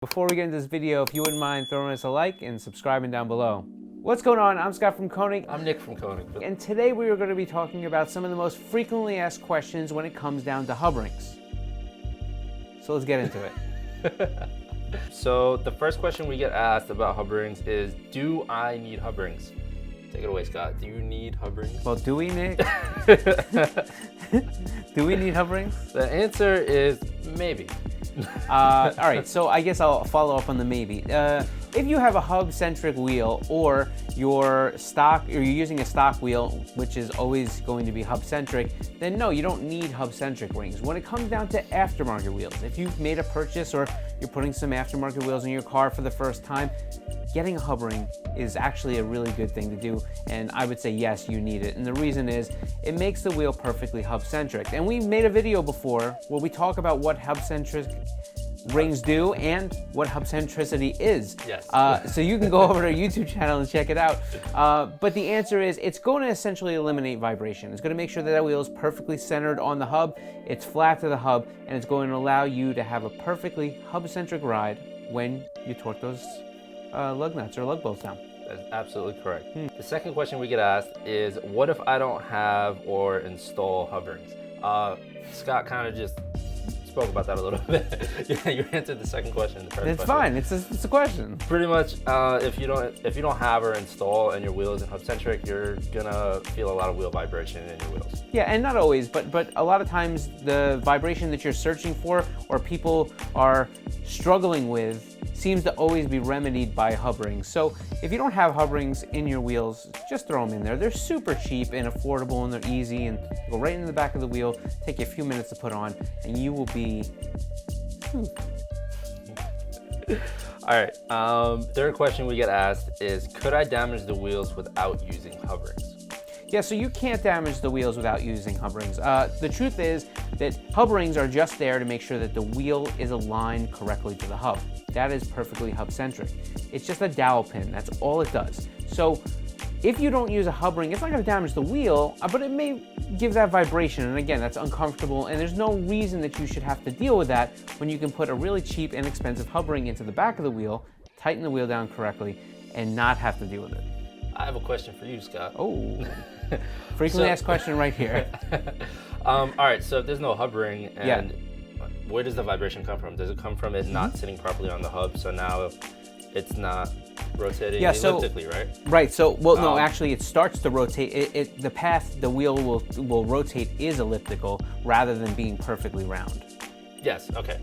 Before we get into this video, if you wouldn't mind throwing us a like and subscribing down below. What's going on? I'm Scott from KONIG. I'm Nick from KONIG. And today we are going to be talking about some of the most frequently asked questions when it comes down to hub rings. So let's get into it. So the first question we get asked about hub rings is, do I need hub rings? Take it away, Scott. Do you need hub rings? Well, do we, Nick? Do we need hub rings? The answer is maybe. All right, so I guess I'll follow up on the maybe. If you have a hub-centric wheel, or you're using a stock wheel, which is always going to be hub-centric, then no, you don't need hub-centric rings. When it comes down to aftermarket wheels, if you've made a purchase or you're putting some aftermarket wheels in your car for the first time, getting a hub ring is actually a really good thing to do, and I would say yes, you need it. And the reason is, it makes the wheel perfectly hub-centric. And we made a video before where we talk about what hub-centric rings do and what hub centricity is. Yes. So you can go over to our YouTube channel and check it out. But the answer is, it's going to essentially eliminate vibration. It's going to make sure that that wheel is perfectly centered on the hub, it's flat to the hub, and it's going to allow you to have a perfectly hub-centric ride when you torque those lug nuts or lug bolts down. That's absolutely correct. The second question we get asked is, what if I don't have or install hub rings? Scott kind of just spoke about that a little bit. Yeah, you answered the second question. It's fine. It's a question. Pretty much, if you don't have or install and your wheel isn't hub centric, you're gonna feel a lot of wheel vibration in your wheels. Yeah, and not always, but a lot of times the vibration that you're searching for or people are struggling with seems to always be remedied by hub rings. So if you don't have hub rings in your wheels, just throw them in there. They're super cheap and affordable, and they're easy, and go right in the back of the wheel, take you a few minutes to put on, and you will be All right, third question we get asked is, could I damage the wheels without using hub rings? Yeah, so you can't damage the wheels without using hub rings. The truth is that hub rings are just there to make sure that the wheel is aligned correctly to the hub. That is perfectly hub-centric. It's just a dowel pin, that's all it does. So if you don't use a hub ring, it's not gonna damage the wheel, but it may give that vibration, and again, that's uncomfortable, and there's no reason that you should have to deal with that when you can put a really cheap, inexpensive hub ring into the back of the wheel, tighten the wheel down correctly, and not have to deal with it. I have a question for you, Scott. Oh, frequently asked question right here. All right, so if there's no hub ring, and where does the vibration come from? Does it come from it not sitting properly on the hub, so now it's not rotating elliptically, right? Right, so, well, no, actually it starts to rotate. The path the wheel will rotate is elliptical rather than being perfectly round. Yes, okay.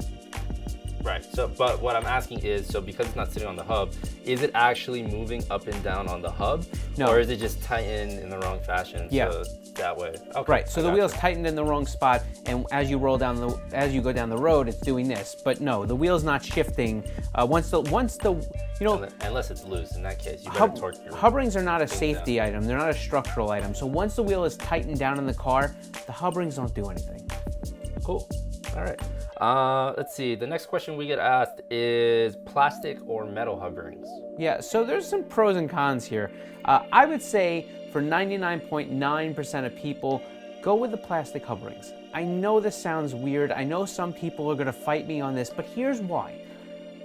Right, so, but what I'm asking is, so because it's not sitting on the hub, is it actually moving up and down on the hub? No. Or is it just tightened in the wrong fashion? Yeah. So that way. Okay. Right, so the wheel's tightened in the wrong spot, and as you go down the road, it's doing this. But no, the wheel's not shifting. Once the unless it's loose, in that case, you better torque your hub rings are not a safety item. They're not a structural item. So once the wheel is tightened down in the car, the hub rings don't do anything. Cool. All right. Let's see. The next question we get asked is plastic or metal hub rings. Yeah, so there's some pros and cons here. I would say for 99.9% of people, go with the plastic hub rings. I know this sounds weird. I know some people are going to fight me on this, but here's why.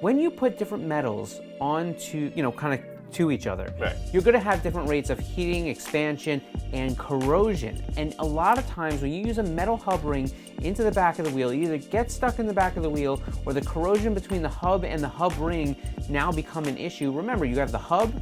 When you put different metals onto, kind of to each other, right, you're going to have different rates of heating, expansion, and corrosion. And a lot of times when you use a metal hub ring into the back of the wheel, you either get stuck in the back of the wheel, or the corrosion between the hub and the hub ring now become an issue. Remember, you have the hub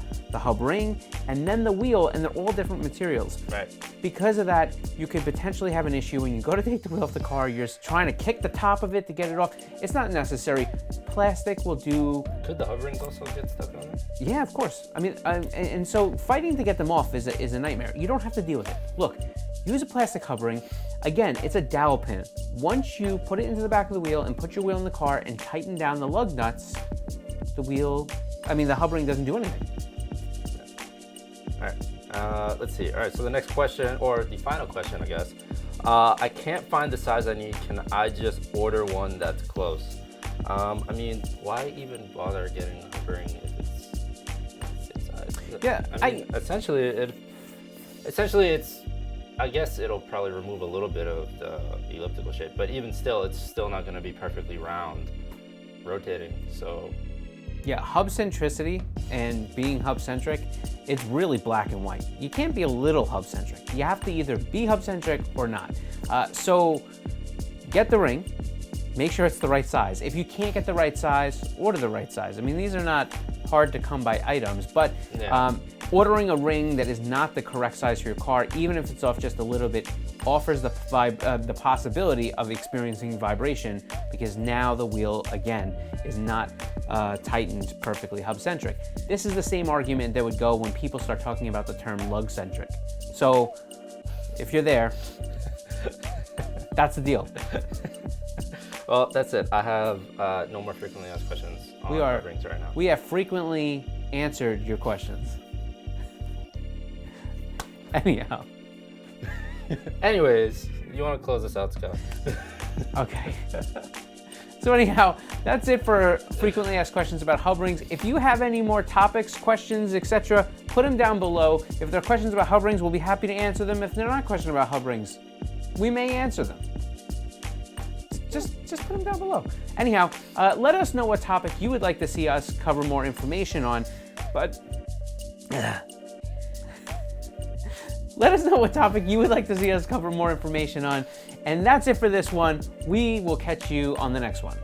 ring, and then the wheel, and they're all different materials. Right. Because of that, you could potentially have an issue when you go to take the wheel off the car, you're trying to kick the top of it to get it off. It's not necessary. Plastic will do. Could the hub rings also get stuck on it? Yeah, of course. I mean, and so fighting to get them off is a nightmare. You don't have to deal with it. Look, use a plastic hub ring. Again, it's a dowel pin. Once you put it into the back of the wheel and put your wheel in the car and tighten down the lug nuts, the hub ring doesn't do anything. All right, let's see. All right, so the next question, or the final question, I guess. I can't find the size I need. Can I just order one that's close? I mean, why even bother getting a hub ring if it's the same size? Yeah, I mean, essentially it's, I guess it'll probably remove a little bit of the elliptical shape, but even still, it's still not going to be perfectly round. rotating. So Yeah, hub centricity and being hub centric, it's really black and white. You can't be a little hub centric. You have to either be hub centric or not. So get the ring, make sure it's the right size. If you can't get the right size, order the right size. I mean, these are not hard to come by items, but ordering a ring that is not the correct size for your car, even if it's off just a little bit, offers the possibility of experiencing vibration, because now the wheel, again, is not tightened perfectly hub-centric. This is the same argument that would go when people start talking about the term lug-centric. So if you're there, that's the deal. Well, that's it. I have no more frequently asked questions on hub rings right now. We have frequently answered your questions. Anyhow. Anyways, you want to close this out, Scott? Okay. So anyhow, that's it for frequently asked questions about hub rings. If you have any more topics, questions, etc., put them down below. If there are questions about hub rings, we'll be happy to answer them. If they're not questions about hub rings, we may answer them. Just put them down below. Anyhow, let us know what topic you would like to see us cover more information on. But let us know what topic you would like to see us cover more information on. And that's it for this one. We will catch you on the next one.